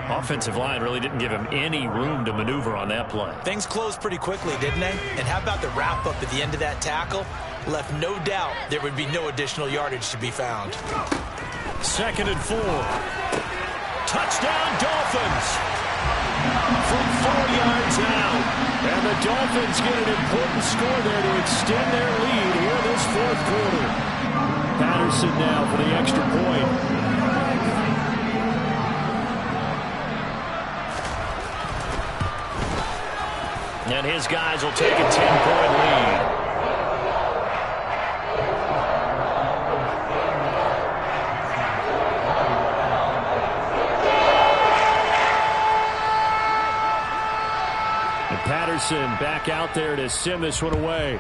Offensive line really didn't give him any room to maneuver on that play. Things closed pretty quickly, didn't they? And how about the wrap-up at the end of that tackle? Left no doubt there would be no additional yardage to be found. 2nd and 4. Touchdown, Dolphins! From 4 yards out. And the Dolphins get an important score there to extend their lead here this 4th quarter. Patterson now for the extra point. And his guys will take a 10-point lead. And Patterson back out there to send this one away.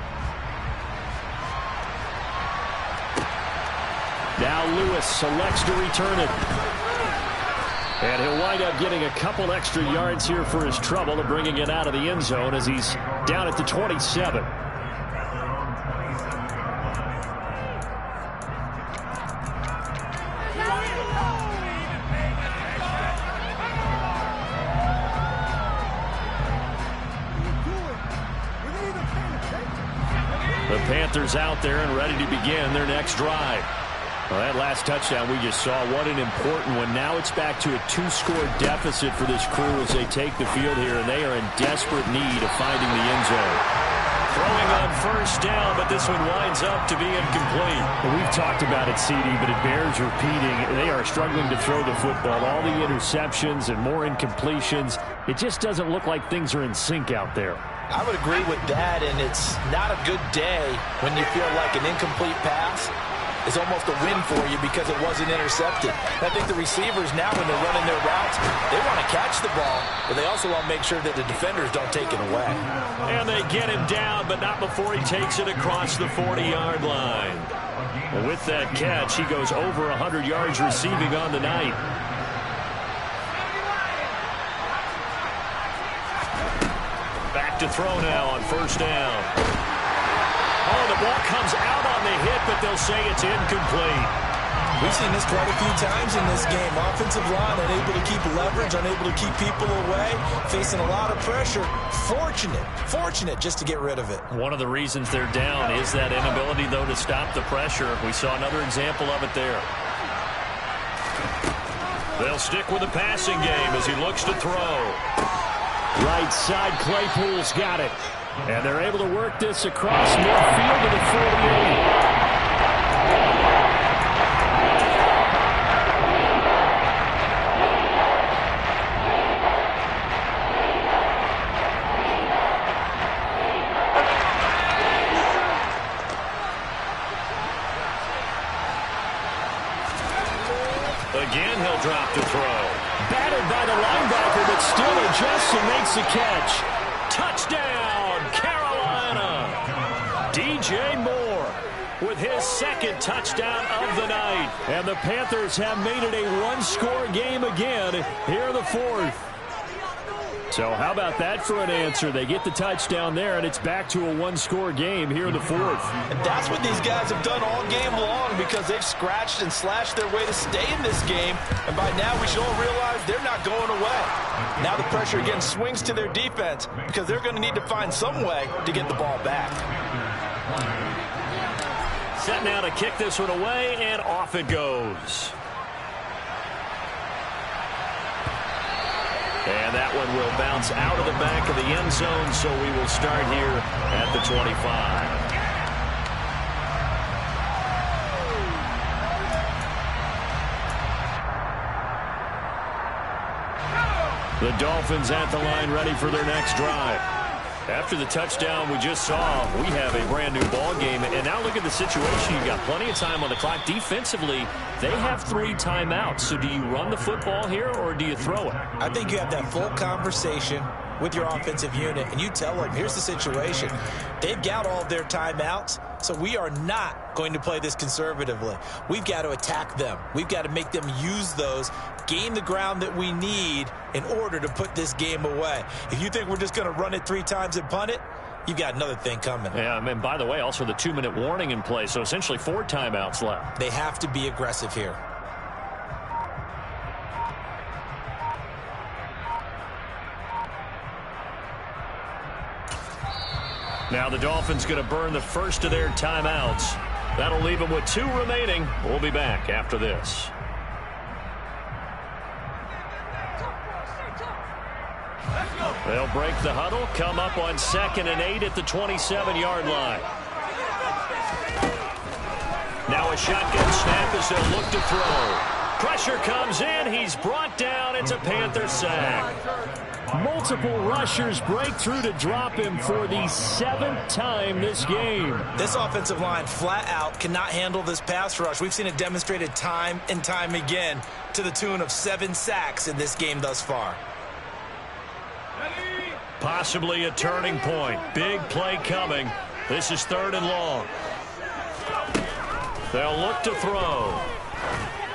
Now Lewis selects to return it. And he'll wind up getting a couple extra yards here for his trouble and bringing it out of the end zone as he's down at the 27. The Panthers out there and ready to begin their next drive. Well, that last touchdown we just saw, what an important one. Now it's back to a 2-score deficit for this crew as they take the field here, and they are in desperate need of finding the end zone. Throwing on 1st down, but this one winds up to be incomplete. Well, we've talked about it, CD, but it bears repeating. They are struggling to throw the football. All the interceptions and more incompletions. It just doesn't look like things are in sync out there. I would agree with that, and it's not a good day when you feel like an incomplete pass is almost a win for you because it wasn't intercepted. I think the receivers now, when they're running their routes, they want to catch the ball, but they also want to make sure that the defenders don't take it away. And they get him down, but not before he takes it across the 40-yard line. Well, with that catch, he goes over 100 yards receiving on the night. Back to throw now on 1st down. Oh, the ball comes out on the hit, but they'll say it's incomplete. We've seen this quite a few times in this game. Offensive line unable to keep leverage, unable to keep people away, facing a lot of pressure. Fortunate just to get rid of it. One of the reasons they're down is that inability, though, to stop the pressure. We saw another example of it there. They'll stick with the passing game as he looks to throw. Right side, Claypool's got it. And they're able to work this across midfield to the 48. drop to throw. Batted by the linebacker, but still adjusts and makes the catch. Touchdown, Carolina. DJ Moore with his second touchdown of the night. And the Panthers have made it a one-score game again here in the fourth. So how about that for an answer? They get the touchdown there, and it's back to a one-score game here in the fourth. And that's what these guys have done all game long because they've scratched and slashed their way to stay in this game. And by now, we should all realize they're not going away. Now the pressure again swings to their defense because they're going to need to find some way to get the ball back. Set now to kick this one away, and off it goes. And that one will bounce out of the back of the end zone, so we will start here at the 25. The Dolphins at the line ready for their next drive. After the touchdown we just saw, we have a brand new ball game. And now look at the situation. You've got plenty of time on the clock. Defensively, they have 3 timeouts. So do you run the football here or do you throw it? I think you have that full conversation with your offensive unit, and you tell them, here's the situation. They've got all of their timeouts, so we are not going to play this conservatively. We've got to attack them. We've got to make them use those, gain the ground that we need in order to put this game away. If you think we're just going to run it 3 times and punt it, you've got another thing coming. Yeah, and by the way, also the 2-minute warning in play, so essentially 4 timeouts left. They have to be aggressive here. Now the Dolphins going to burn the first of their timeouts. That'll leave them with 2 remaining. We'll be back after this. They'll break the huddle, come up on 2nd and 8 at the 27-yard line. Now a shotgun snap as they'll look to throw. Pressure comes in. He's brought down. It's a Panther sack. Multiple rushers break through to drop him for the 7th time this game. This offensive line flat out cannot handle this pass rush. We've seen it demonstrated time and time again to the tune of 7 sacks in this game thus far. Possibly a turning point. Big play coming. This is 3rd and long. They'll look to throw.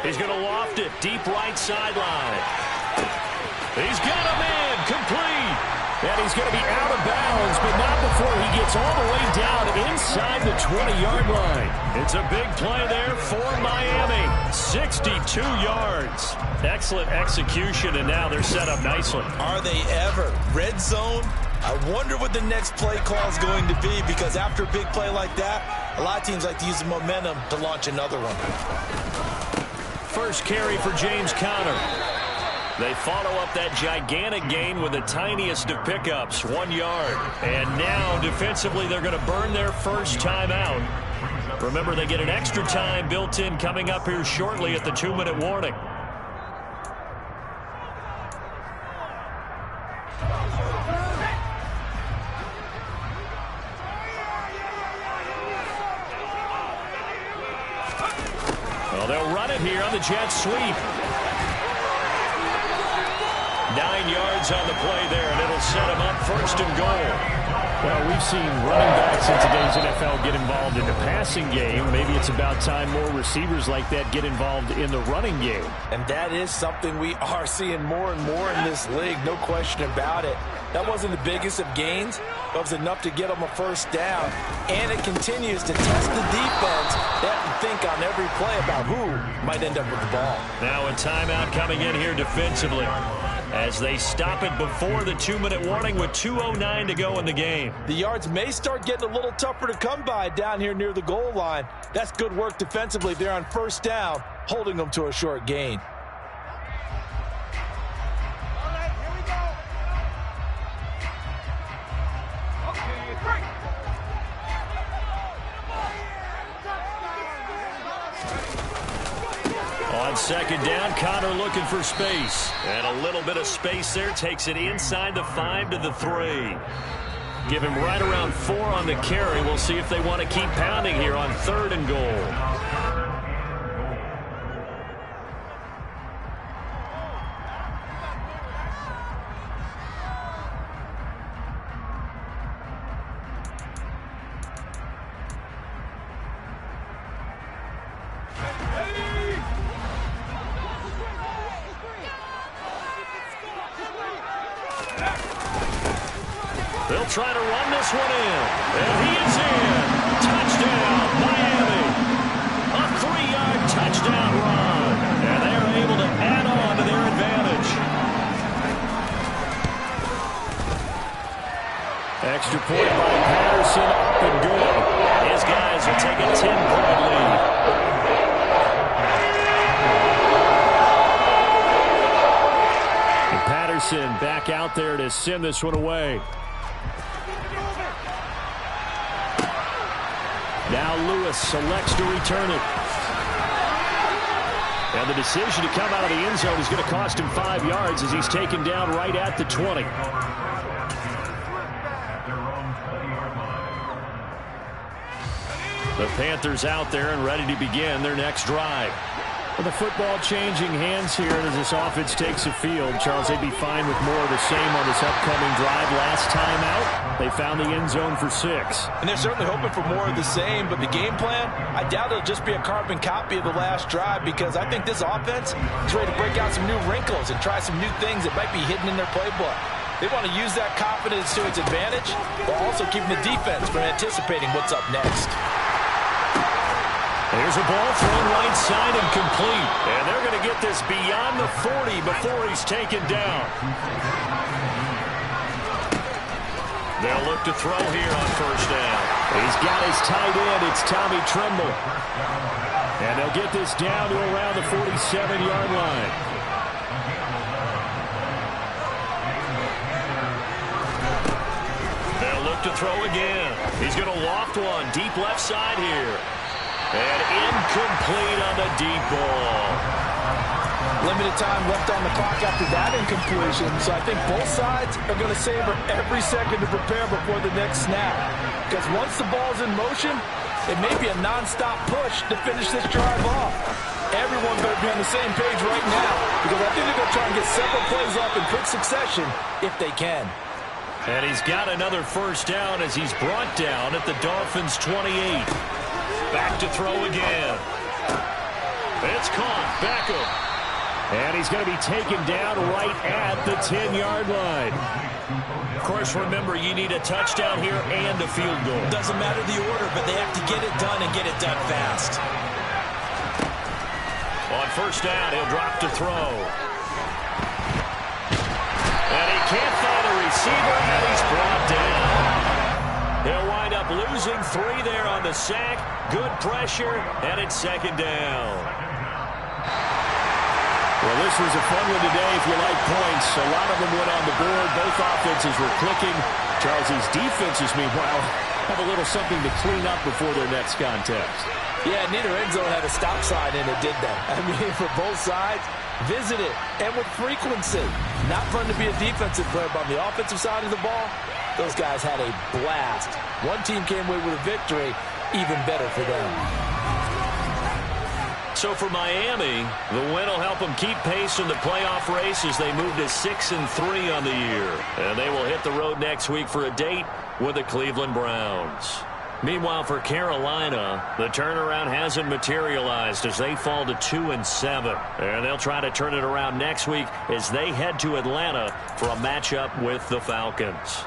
He's going to loft it deep right sideline. He's got him in, complete. And he's going to be out of bounds, but not before he gets all the way down inside the 20-yard line. It's a big play there for Miami. 62 yards. Excellent execution, and now they're set up nicely. Are they ever? Red zone? I wonder what the next play call is going to be, because after a big play like that, a lot of teams like to use the momentum to launch another one. First carry for James Conner. They follow up that gigantic gain with the tiniest of pickups, 1 yard. And now, defensively, they're going to burn their first timeout. Remember, they get an extra time built in coming up here shortly at the 2-minute warning. Well, they'll run it here on the jet sweep. 9 yards on the play there, and it'll set him up 1st and goal. Well, we've seen running backs in today's NFL get involved in the passing game. Maybe it's about time more receivers like that get involved in the running game. And that is something we are seeing more and more in this league, no question about it. That wasn't the biggest of gains, but it was enough to get them a first down. And it continues to test the defense. They have to think on every play about who might end up with the ball. Now a timeout coming in here defensively, as they stop it before the 2-minute warning with 2:09 to go in the game. The yards may start getting a little tougher to come by down here near the goal line. That's good work defensively. They're on 1st down, holding them to a short gain. All right, here we go. Okay, 3. On 2nd down, Conner looking for space. And a little bit of space there. Takes it inside the 5 to the 3. Give him right around 4 on the carry. We'll see if they want to keep pounding here on 3rd and goal. They'll try to run this one in. And he is in. Touchdown, Miami. A 3-yard touchdown run. And they are able to add on to their advantage. Extra point by Patterson. Up and good. His guys will take a 10-point lead. Patterson back out there to send this one away. Now Lewis selects to return it. And the decision to come out of the end zone is going to cost him 5 yards as he's taken down right at the 20. The Panthers out there and ready to begin their next drive. With the football changing hands here as this offense takes the field, Charles, they'd be fine with more of the same on this upcoming drive. Last time out, they found the end zone for 6. And they're certainly hoping for more of the same, but the game plan, I doubt it'll just be a carbon copy of the last drive, because I think this offense is ready to break out some new wrinkles and try some new things that might be hidden in their playbook. They want to use that confidence to its advantage, while also keeping the defense from anticipating what's up next. Here's a ball thrown right side and complete. And they're going to get this beyond the 40 before he's taken down. They'll look to throw here on first down. He's got his tight end. It's Tommy Tremble. And they'll get this down to around the 47-yard line. They'll look to throw again. He's going to loft one deep left side here. And incomplete on the deep ball. Limited time left on the clock after that incompletion, so I think both sides are going to savor every second to prepare before the next snap. Because once the ball's in motion, it may be a non-stop push to finish this drive off. Everyone better be on the same page right now, because I think they're going to try and get several plays off in quick succession if they can. And he's got another first down as he's brought down at the Dolphins' 28. Back to throw again. It's caught. Beckham. And he's going to be taken down right at the 10-yard line. Of course, remember, you need a touchdown here and a field goal. Doesn't matter the order, but they have to get it done and get it done fast. On first down, he'll drop to throw. And he can't find a receiver, and he's brought down. He'll wind up losing 3 there on the sack. Good pressure, and it's second down. Well, this was a fun one today if you like points. A lot of them went on the board. Both offenses were clicking. Charles, these defenses, meanwhile, have a little something to clean up before their next contest. Yeah, neither end zone had a stop sign in it, did they? I mean, for both sides, visit it, and with frequency. Not fun to be a defensive player, but on the offensive side of the ball, those guys had a blast. One team came away with a victory, even better for them. So for Miami, the win will help them keep pace in the playoff race as they move to 6-3 on the year. And they will hit the road next week for a date with the Cleveland Browns. Meanwhile, for Carolina, the turnaround hasn't materialized as they fall to 2-7. And they'll try to turn it around next week as they head to Atlanta for a matchup with the Falcons.